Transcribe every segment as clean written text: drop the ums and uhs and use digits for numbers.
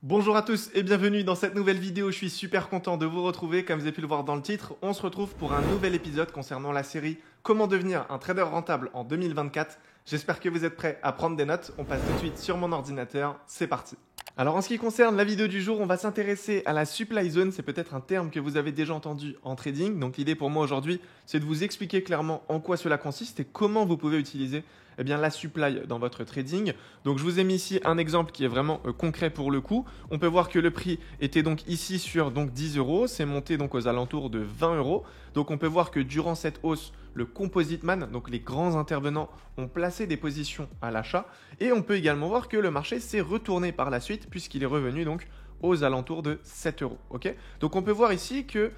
Bonjour à tous et bienvenue dans cette nouvelle vidéo, je suis super content de vous retrouver. Comme vous avez pu le voir dans le titre, on se retrouve pour un nouvel épisode concernant la série Comment devenir un trader rentable en 2024. J'espère que vous êtes prêts à prendre des notes, on passe tout de suite sur mon ordinateur, c'est parti. Alors en ce qui concerne la vidéo du jour, on va s'intéresser à la supply zone, c'est peut-être un terme que vous avez déjà entendu en trading. Donc l'idée pour moi aujourd'hui, c'est de vous expliquer clairement en quoi cela consiste et comment vous pouvez utiliser la supply dans votre trading. Donc je vous ai mis ici un exemple qui est vraiment concret pour le coup. On peut voir que le prix était donc ici sur 10 €, c'est monté donc aux alentours de 20 €. Donc on peut voir que durant cette hausse, le composite man, donc les grands intervenants, ont placé des positions à l'achat. Et on peut également voir que le marché s'est retourné par la suite puisqu'il est revenu donc aux alentours de 7 €. Okay, donc on peut voir ici que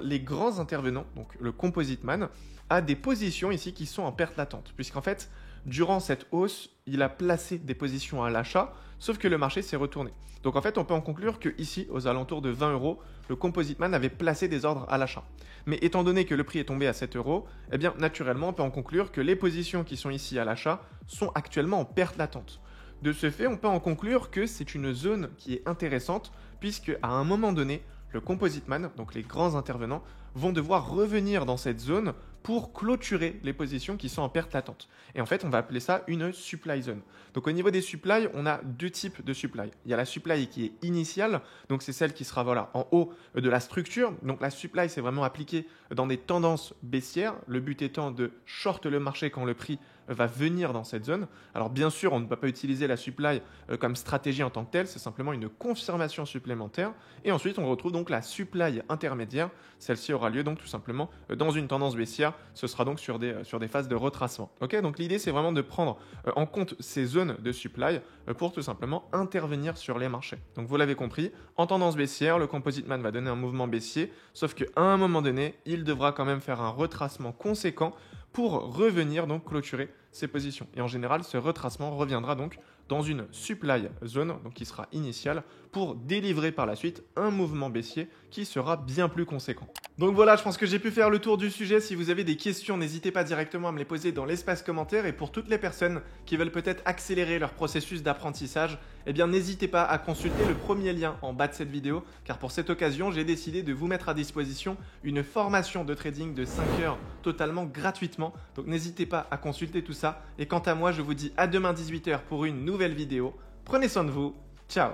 les grands intervenants, donc le composite man, a des positions ici qui sont en perte latente. Puisqu'en fait, durant cette hausse, il a placé des positions à l'achat, sauf que le marché s'est retourné. Donc en fait, on peut en conclure que ici, aux alentours de 20 €, le composite man avait placé des ordres à l'achat. Mais étant donné que le prix est tombé à 7 €, naturellement, on peut en conclure que les positions qui sont ici à l'achat sont actuellement en perte latente. De ce fait, on peut en conclure que c'est une zone qui est intéressante, puisque à un moment donné, le composite man, donc les grands intervenants, vont devoir revenir dans cette zone pour clôturer les positions qui sont en perte latente. Et en fait, on va appeler ça une supply zone. Donc au niveau des supplies, on a deux types de supply. Il y a la supply qui est initiale, donc c'est celle qui sera en haut de la structure. Donc la supply, c'est vraiment appliqué dans des tendances baissières. Le but étant de short le marché quand le prix va venir dans cette zone. Alors bien sûr, on ne peut pas utiliser la supply comme stratégie en tant que telle, c'est simplement une confirmation supplémentaire. Et ensuite, on retrouve donc la supply intermédiaire. Celle-ci aura lieu donc tout simplement dans une tendance baissière. Ce sera donc sur des phases de retracement. Ok, donc l'idée, c'est vraiment de prendre en compte ces zones de supply pour tout simplement intervenir sur les marchés. Donc vous l'avez compris, en tendance baissière, le composite man va donner un mouvement baissier, sauf qu'à un moment donné, il devra quand même faire un retracement conséquent pour revenir donc clôturer ses positions. Et en général, ce retracement reviendra donc dans une supply zone, donc qui sera initiale, pour délivrer par la suite un mouvement baissier qui sera bien plus conséquent. Donc voilà, je pense que j'ai pu faire le tour du sujet. Si vous avez des questions, n'hésitez pas directement à me les poser dans l'espace commentaire. Et pour toutes les personnes qui veulent peut-être accélérer leur processus d'apprentissage, n'hésitez pas à consulter le premier lien en bas de cette vidéo, car pour cette occasion, j'ai décidé de vous mettre à disposition une formation de trading de 5 heures totalement gratuitement. Donc n'hésitez pas à consulter tout ça. Et quant à moi, je vous dis à demain 18 h pour une nouvelle vidéo. Prenez soin de vous. Ciao!